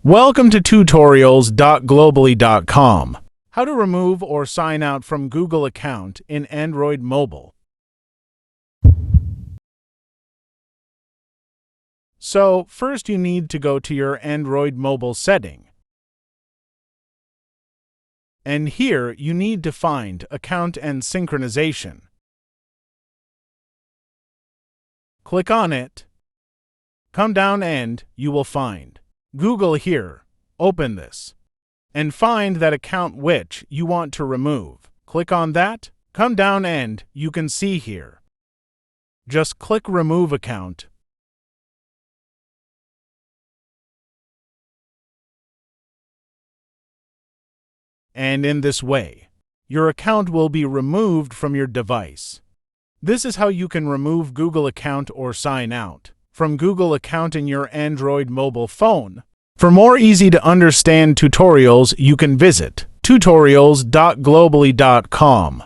Welcome to tutorials.globally.com. How to remove or sign out from Google account in Android mobile. So, first you need to go to your Android mobile setting. And here you need to find Account and Synchronization. Click on it. Come down and you will find Google here. Open this and find that account which you want to remove. Click on that. Come down and you can see here. Just click Remove Account. And in this way, your account will be removed from your device. This is how you can remove Google account or sign out from Google account in your Android mobile phone. For more easy-to-understand tutorials, you can visit tutorials.globally.com.